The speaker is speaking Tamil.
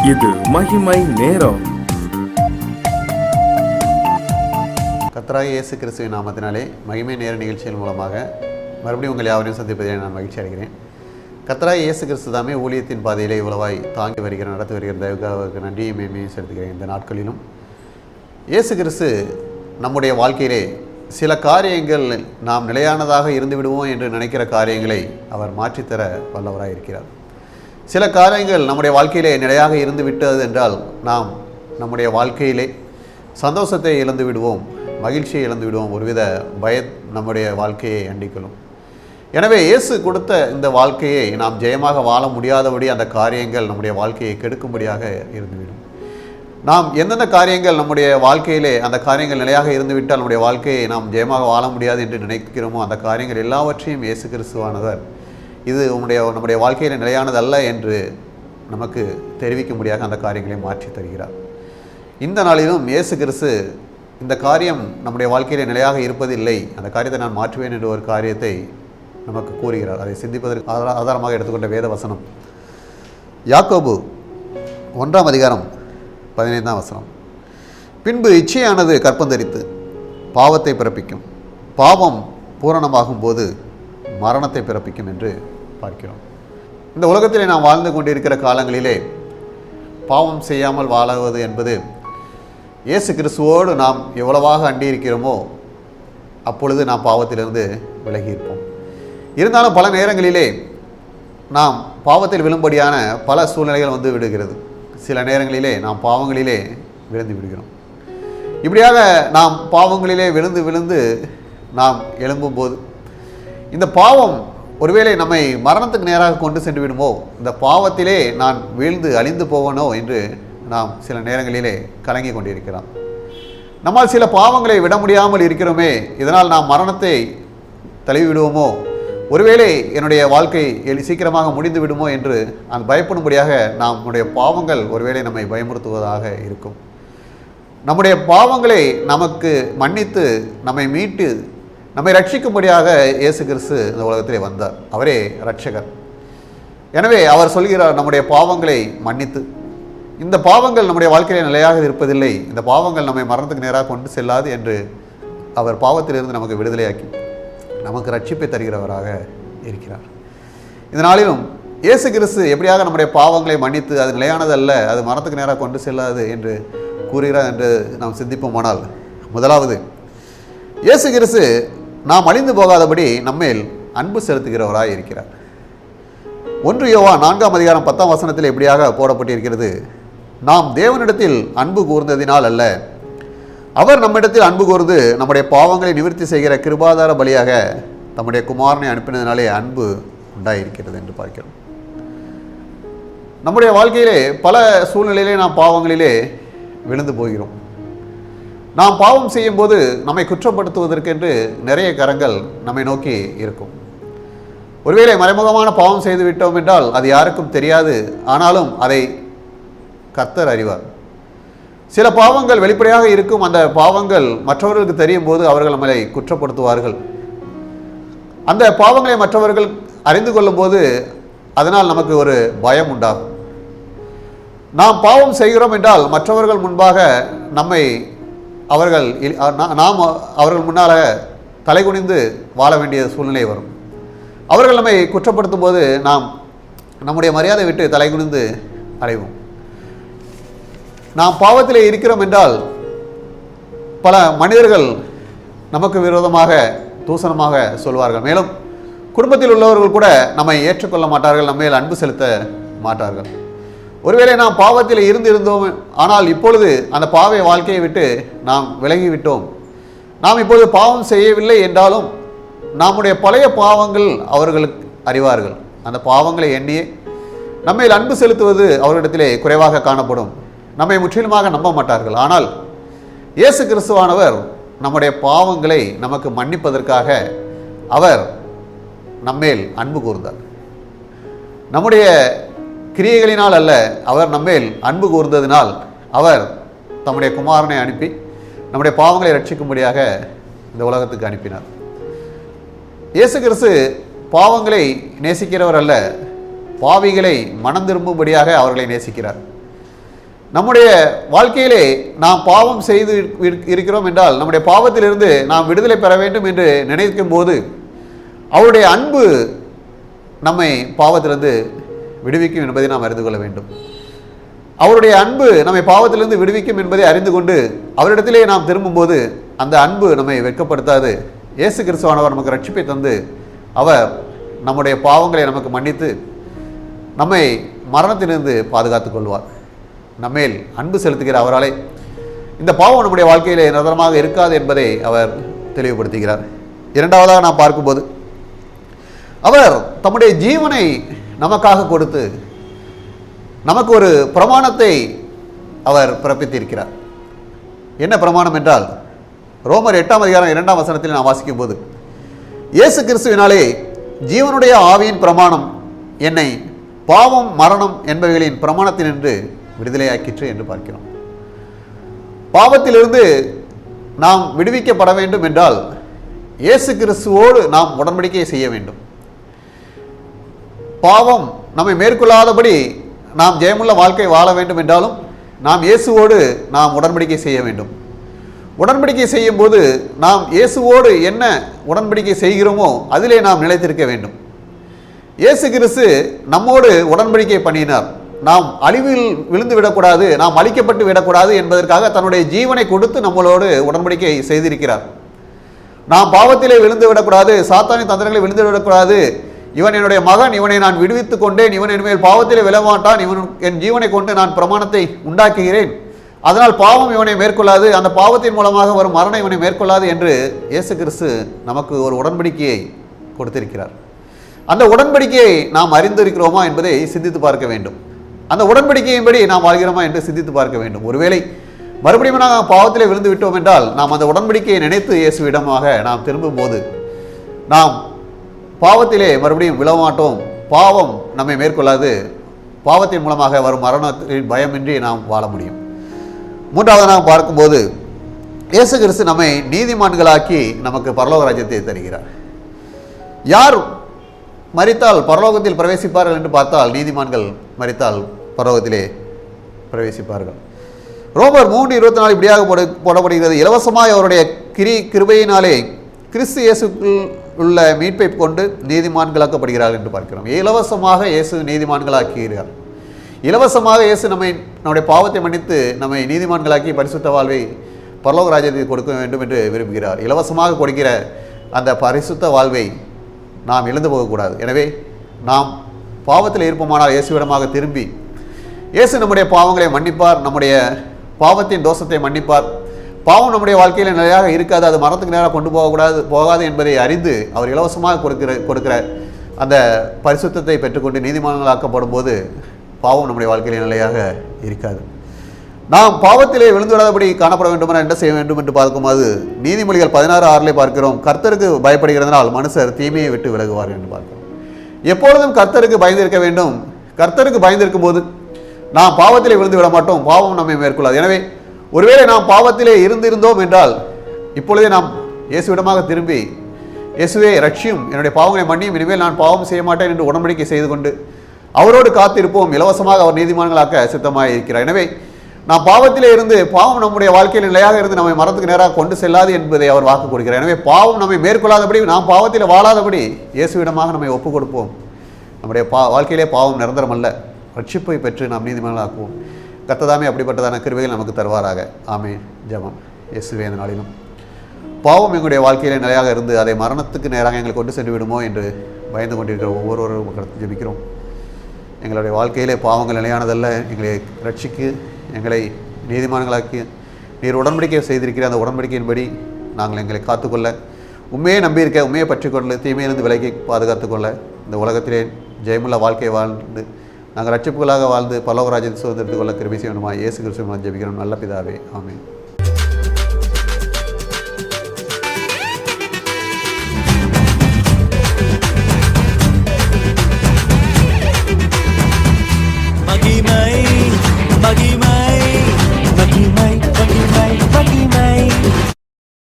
இது மகிமை நேரம். கர்த்தராகிய இயேசு கிறிஸ்துவின் நாமத்தினாலே மகிமை நேர நிகழ்ச்சியின் மூலமாக மறுபடியும் உங்கள் யாவரையும் சந்திப்பதில் நான் மகிழ்ச்சி அடைகிறேன். கர்த்தராகிய இயேசு கிறிஸ்து தாமே ஊழியத்தின் பாதையிலே இவ்வளவாய் தாங்கி நடத்தி வருகிற தயவுக்காக நன்றியும் மேன்மையும் செலுத்துகிறேன். இந்த நாட்களிலும் இயேசு கிறிஸ்து நம்முடைய வாழ்க்கையிலே சில காரியங்கள் நாம் நிலையானதாக இருந்து விடுவோம் என்று நினைக்கிற காரியங்களை அவர் மாற்றித்தர வல்லவராக இருக்கிறார். சில காரியங்கள் நம்முடைய வாழ்க்கையிலே நிலையாக இருந்து விட்டது என்றால் நாம் நம்முடைய வாழ்க்கையிலே சந்தோஷத்தை இழந்து விடுவோம், மகிழ்ச்சியை இழந்து விடுவோம், ஒருவித நம்முடைய வாழ்க்கையை அண்டிக்கொள்ளும். எனவே இயேசு கொடுத்த இந்த வாழ்க்கையை நாம் ஜெயமாக வாழ முடியாதபடி அந்த காரியங்கள் நம்முடைய வாழ்க்கையை கெடுக்கும்படியாக இருந்துவிடும். நாம் எந்தெந்த காரியங்கள் நம்முடைய வாழ்க்கையிலே அந்த காரியங்கள் நிலையாக இருந்துவிட்டால் நம்முடைய வாழ்க்கையை நாம் ஜெயமாக வாழ முடியாது என்று நினைக்கிறோமோ அந்த காரியங்கள் எல்லாவற்றையும் இயேசு கிறிஸ்துவானவர் இது நம்முடைய வாழ்க்கையில் நிலையானது அல்ல என்று நமக்கு தெரிவிக்கும்படியாக அந்த காரியங்களை மாற்றி தருகிறார். இந்த நாளிலும் இயேசு கிறிஸ்து இந்த காரியம் நம்முடைய வாழ்க்கையில் நிலையாக இருப்பதில்லை, அந்த காரியத்தை நான் மாற்றுவேன் என்ற ஒரு காரியத்தை நமக்கு கூறுகிறார். அதை சிந்திப்பதற்கு ஆதாரமாக எடுத்துக்கொண்ட வேத வசனம் யாக்கோபு 1:15. பின்பு இச்சையானது கற்பந்தரித்து பாவத்தை பிறப்பிக்கும், பாவம் பூரணமாகும் போது மரணத்தை பிறப்பிக்கும் என்று பார்க்கிறோம். இந்த உலகத்திலே நாம் வாழ்ந்து கொண்டிருக்கிற காலங்களிலே பாவம் செய்யாமல் வாழுவது என்பது இயேசு கிறிஸ்துவோடு நாம் எவ்வளவாக அண்டியிருக்கிறோமோ அப்பொழுது நாம் பாவத்திலிருந்து விலகியிருப்போம். இருந்தாலும் பல நேரங்களிலே நாம் பாவத்தில் விழும்படியான பல சூழ்நிலைகள் வந்து விடுகிறது. சில நேரங்களிலே நாம் பாவங்களிலே விழுந்து விடுகிறோம். இப்படியாக நாம் பாவங்களிலே விழுந்து நாம் எழும்பும்போது இந்த பாவம் ஒருவேளை நம்மை மரணத்துக்கு நேராக கொண்டு சென்று விடுமோ, இந்த பாவத்திலே நான் வீழ்ந்து அழிந்து போவனோ என்று நாம் சில நேரங்களிலே கலங்கி கொண்டிருக்கிறோம். நம்மால் சில பாவங்களை விட முடியாமல் இருக்கிறோமே, இதனால் நாம் மரணத்தை தழுவிவிடுவோமோ, ஒருவேளை என்னுடைய வாழ்க்கை சீக்கிரமாக முடிந்து விடுமோ என்று அந்த பயப்படும்படியாக நம்முடைய பாவங்கள் ஒருவேளை நம்மை பயமுறுத்துவதாக இருக்கும். நம்முடைய பாவங்களை நமக்கு மன்னித்து நம்மை மீட்டு நம்மை ரட்சிக்கும்படியாக இயேசு கிறிஸ்து இந்த உலகத்திலே வந்தார். அவரே இரட்சகர். எனவே அவர் சொல்கிறார், நம்முடைய பாவங்களை மன்னித்து, இந்த பாவங்கள் நம்முடைய வாழ்க்கையிலே நிலையாக இருப்பதில்லை, இந்த பாவங்கள் நம்மை மரணத்துக்கு நேராக கொண்டு செல்லாது என்று அவர் பாவத்திலிருந்து நமக்கு விடுதலையாக்கி நமக்கு ரட்சிப்பை தருகிறவராக இருக்கிறார். இந்த நாளிலும் இயேசு கிறிஸ்து எப்படியாக நம்முடைய பாவங்களை மன்னித்து அது நிலையானதல்ல, அது மரணத்துக்கு நேராக கொண்டு செல்லாது என்று கூறுகிறார் என்று நாம் சிந்திப்போமானால், முதலாவது இயேசு கிறிஸ்து நாம் அழிந்து போகாதபடி நம்மேல் அன்பு செலுத்துகிறவராக இருக்கிறார். 1 யோவான் 4:10 எப்படியாக போடப்பட்டிருக்கிறது, நாம் தேவனிடத்தில் அன்பு கூர்ந்ததினால் அல்ல, அவர் நம்மிடத்தில் அன்பு கூர்ந்து நம்முடைய பாவங்களை நிவர்த்தி செய்கிற கிருபாதார பலியாக நம்முடைய குமாரனை அனுப்பினதினாலே அன்பு உண்டாயிருக்கிறது என்று பார்க்கிறோம். நம்முடைய வாழ்க்கையிலே பல சூழ்நிலையிலே நாம் பாவங்களிலே விழுந்து போகிறோம். நாம் பாவம் செய்யும் போது நம்மை குற்றப்படுத்துவதற்கென்று நிறைய கரங்கள் நம்மை நோக்கி இருக்கும். ஒருவேளை மறைமுகமான பாவம் செய்து விட்டோம் என்றால் அது யாருக்கும் தெரியாது, ஆனாலும் அதை கர்த்தர் அறிவார். சில பாவங்கள் வெளிப்படையாக இருக்கும், அந்த பாவங்கள் மற்றவர்களுக்கு தெரியும் போது அவர்கள் நம்மளை குற்றப்படுத்துவார்கள். அந்த பாவங்களை மற்றவர்கள் அறிந்து கொள்ளும் போது அதனால் நமக்கு ஒரு பயம் உண்டாகும். நாம் பாவம் செய்கிறோம் என்றால் மற்றவர்கள் முன்பாக நாம் அவர்கள் முன்னால் தலைகுனிந்து வாழ வேண்டிய சூழ்நிலை வரும். அவர்கள் நம்மை குற்றப்படுத்தும் போது நாம் நம்முடைய மரியாதை விட்டு தலைகுனிந்து அடைவோம். நாம் பாவத்திலே இருக்கிறோம் என்றால் பல மனிதர்கள் நமக்கு விரோதமாக தூசணமாக சொல்வார்கள். மேலும் குடும்பத்தில் உள்ளவர்கள் கூட நம்மை ஏற்றுக்கொள்ள மாட்டார்கள், நம்ம மேல் அன்பு செலுத்த மாட்டார்கள். ஒருவேளை நாம் பாவத்தில் இருந்தோம், ஆனால் இப்பொழுது அந்த பாவ வாழ்க்கையை விட்டு நாம் விலகிவிட்டோம். நாம் இப்பொழுது பாவம் செய்யவில்லை என்றாலும் நம்முடைய பழைய பாவங்கள் அவர்களுக்கு அறிவார்கள். அந்த பாவங்களை எண்ணியே நம்மை அன்பு செலுத்துவது அவர்களிடத்திலே குறைவாக காணப்படும். நம்மை முற்றிலுமாக நம்ப மாட்டார்கள். ஆனால் இயேசு கிறிஸ்துவானவர் நம்முடைய பாவங்களை நமக்கு மன்னிப்பதற்காக அவர் நம்மேல் அன்பு கூர்ந்தார். நம்முடைய கிரியைகளினால் அல்ல, அவர் நம்மேல் அன்பு கூர்ந்ததினால் அவர் தம்முடைய குமாரனை அனுப்பி நம்முடைய பாவங்களை ரட்சிக்கும்படியாக இந்த உலகத்துக்கு அனுப்பினார். இயேசு கிறிஸ்து பாவங்களை நேசிக்கிறவர் அல்ல, பாவிகளை மனம் திரும்பும்படியாக அவர்களை நேசிக்கிறார். நம்முடைய வாழ்க்கையிலே நாம் பாவம் செய்து இருக்கிறோம் என்றால் நம்முடைய பாவத்திலிருந்து நாம் விடுதலை பெற வேண்டும் என்று நினைக்கும் போது அவருடைய அன்பு நம்மை பாவத்திலிருந்து விடுவிக்கும் என்பதை நாம் அறிந்து கொள்ள வேண்டும். அவருடைய அன்பு நம்மை பாவத்திலிருந்து விடுவிக்கும் என்பதை அறிந்து கொண்டு அவரிடத்திலே நாம் திரும்பும்போது அந்த அன்பு நம்மை வெட்கப்படுத்தாது. இயேசு கிறிஸ்துவானவர் நமக்கு ரட்சிப்பை தந்து அவர் நம்முடைய பாவங்களை நமக்கு மன்னித்து நம்மை மரணத்திலிருந்து பாதுகாத்துக் கொள்வார். நம்மேல் அன்பு செலுத்துகிற அவராலே இந்த பாவம் நம்முடைய வாழ்க்கையிலே நிரந்தரமாக இருக்காது என்பதை அவர் தெளிவுபடுத்துகிறார். இரண்டாவதாக நாம் பார்க்கும்போது அவர் தம்முடைய ஜீவனை நமக்காக கொடுத்து நமக்கு ஒரு பிரமாணத்தை அவர் பிறப்பித்திருக்கிறார். என்ன பிரமாணம் என்றால் ரோமர் 8ஆம் அதிகாரம் 2ஆம் வசனத்தில் நாம் வாசிக்கும் போது இயேசு கிறிஸ்துவினாலே ஜீவனுடைய ஆவியின் பிரமாணம் என்னை பாவம் மரணம் என்பவைகளின் பிரமாணத்தினின்று விடுதலையாக்கிற்று என்று பார்க்கிறோம். பாவத்திலிருந்து நாம் விடுவிக்கப்பட வேண்டும் என்றால் இயேசு கிறிஸ்துவோடு நாம் உடன்படிக்கை செய்ய வேண்டும். பாவம் நம்மை மேற்கொள்ளாதபடி நாம் ஜெயமுள்ள வாழ்க்கை வாழ வேண்டும் என்றாலும் நாம் இயேசுவோடு நாம் உடன்படிக்கை செய்ய வேண்டும். உடன்படிக்கை செய்யும் போது நாம் இயேசுவோடு என்ன உடன்படிக்கை செய்கிறோமோ அதிலே நாம் நிலைத்திருக்க வேண்டும். இயேசு கிறிஸ்து நம்மோடு உடன்படிக்கை பண்ணினார். நாம் அழிவில் விழுந்து விடக்கூடாது, நாம் அழிக்கப்பட்டு விடக்கூடாது என்பதற்காக தன்னுடைய ஜீவனை கொடுத்து நம்மளோடு உடன்படிக்கை செய்திருக்கிறார். நாம் பாவத்திலே விழுந்து விடக்கூடாது, சாத்தானின் தந்திரங்களை விழுந்து விடக்கூடாது, இவன் என்னுடைய மகன், இவனை நான் விடுவித்துக் கொண்டேன், இவன் என்மேல் பாவத்திலே விழமாட்டான், இவன் என் ஜீவனை கொண்டு நான் பிரமாணத்தை உண்டாக்குகிறேன், அதனால் பாவம் இவனை மேற்கொள்ளாது, அந்த பாவத்தின் மூலமாக வரும் மரணம் இவனை மேற்கொள்ளாது என்று இயேசு கிறிஸ்து நமக்கு ஒரு உடன்படிக்கையை கொடுத்திருக்கிறார். அந்த உடன்படிக்கையை நாம் அறிந்திருக்கிறோமா என்பதை சிந்தித்து பார்க்க வேண்டும். அந்த உடன்படிக்கையின்படி நாம் வாழ்கிறோமா என்று சிந்தித்து பார்க்க வேண்டும். ஒருவேளை மறுபடியும் நாம் பாவத்திலே விழுந்து விட்டோம் என்றால் நாம் அந்த உடன்படிக்கையை நினைத்து இயேசுவிடமாக நாம் திரும்பும் போது நாம் பாவத்திலே மறுபடியும் விழமாட்டோம், பாவம் நம்மை மேற்கொள்ளாது, பாவத்தின் மூலமாக வரும் மரணத்தின் பயமின்றி நாம் வாழ முடியும். மூன்றாவது நாம் பார்க்கும்போது இயேசு கிறிஸ்து நம்மை நீதிமான்களாக்கி நமக்கு பரலோக ராஜ்யத்தை தருகிறார். யார் மரித்தால் பரலோகத்தில் பிரவேசிப்பார்கள் என்று பார்த்தால் நீதிமான்கள் மரித்தால் பரலோகத்திலே பிரவேசிப்பார்கள். ரோமர் 3:24 இப்படியாக போடப்படுகிறது, இலவசமாய் அவருடைய கிருபையினாலே கிறிஸ்து இயேசுக்குள் உள்ள மீட்பை கொண்டு நீதிமான்களாக்கப்படுகிறார்கள் என்று பார்க்கிறோம். இலவசமாக இயேசு நீதிமான்களாக்குகிறார். இலவசமாக இயேசு நம்முடைய பாவத்தை மன்னித்து நம்மை நீதிமான்களாக்கி பரிசுத்த வாழ்வை பரலோக ராஜ்யத்தை கொடுக்க வேண்டும் என்று விரும்புகிறார். இலவசமாக கொடுக்கிற அந்த பரிசுத்த வாழ்வை நாம் இழந்து போகக்கூடாது. எனவே நாம் பாவத்தில் இருப்போமானால் இயேசுவிடமாக திரும்பி இயேசு நம்முடைய பாவங்களை மன்னிப்பார், நம்முடைய பாவத்தின் தோஷத்தை மன்னிப்பார். பாவம் நம்முடைய வாழ்க்கையில் நிலையாக இருக்காது, அது மரணத்துக்கு நேராக கொண்டு போகாது என்பதை அறிந்து அவர் இலவசமாக கொடுக்கிற அந்த பரிசுத்தத்தை பெற்றுக்கொண்டு நீதிமான்களாக்கப்படும் போது பாவம் நம்முடைய வாழ்க்கையில் நிலையாக இருக்காது. நாம் பாவத்திலே விழுந்துவிடாதபடி காணப்பட வேண்டுமென என்ன செய்ய வேண்டும் என்று பார்க்கும்போது நீதிமொழிகள் 16:6 பார்க்கிறோம், கர்த்தருக்கு பயப்படுகிறதுனால் மனுஷர் தீமையை விட்டு விலகுவார் என்று பார்க்கிறோம். எப்பொழுதும் கர்த்தருக்கு பயந்திருக்க வேண்டும். கர்த்தருக்கு பயந்திருக்கும் போது நாம் பாவத்திலே விழுந்து விட மாட்டோம், பாவம் நம்மை மேற்கொள்ளாது. எனவே ஒருவேளை நாம் பாவத்திலே இருந்தோம் என்றால் இப்பொழுதே நாம் இயேசுவிடமாக திரும்பி இயேசுவே ரட்சியும், என்னுடைய பாவங்களை மன்னியும், இனிமேல் நான் பாவம் செய்ய மாட்டேன் என்று உடன்படிக்கை செய்து கொண்டு அவரோடு காத்திருப்போம். இலவசமாக அவர் நீதிமான்களாக்க சித்தமாக இருக்கிறார். எனவே நாம் பாவத்திலே இருந்து பாவம் நம்முடைய வாழ்க்கையில் நிலையாக இருந்து நம்மை மரணத்துக்கு நேராக கொண்டு செல்லாது என்பதை அவர் வாக்கு கொடுக்கிறார். எனவே பாவம் நம்மை மேற்கொள்ளாதபடி, நாம் பாவத்தில் வாழாதபடி இயேசுவிடமாக நம்மை ஒப்புக் கொடுப்போம். நம்முடைய வாழ்க்கையிலே பாவம் நிரந்தரம் அல்ல, ரட்சிப்பை பெற்று நாம் நீதிமான்களாக்குவோம். கர்த்ததாமே அப்படிப்பட்டதான கிருபைகள் நமக்கு தருவாராக. ஆமென். ஜெபம். இயேசுவே, இந்த நாளிலும் பாவம் எங்களுடைய வாழ்க்கையிலே நிலையாக இருந்து அதை மரணத்துக்கு நேராக எங்களை கொண்டு சென்று விடுமோ என்று பயந்து கொண்டிருக்கிற ஒவ்வொருவரும் ஜெபிக்கிறோம். எங்களுடைய வாழ்க்கையிலே பாவங்கள் நிலையானதல்ல, எங்களை ரட்சிக்கு, எங்களை நீதிமான்களாக்கி நீர் உடன்படிக்கை செய்திருக்கிற அந்த உடன்படிக்கையின்படி நாங்கள் எங்களை காத்துக்கொள்ள, உண்மையை நம்பியிருக்க, உண்மையை பற்றி கொள்ள, தீமையிலிருந்து விலகி பாதுகாத்துக்கொள்ள, இந்த உலகத்திலே ஜெயமுள்ள வாழ்க்கை வாழ்ந்து நாங்கள் ரட்சிப்புகளாக வாழ்ந்து பரலோக ராஜ்யத்தை சுதந்திரத்துக் கொள்ள கிருபை செய்யணுமா? இயேசு கிறிஸ்துவின் மூலம் ஜெபிக்கிறோம் நல்ல பிதாவே. ஆமென்.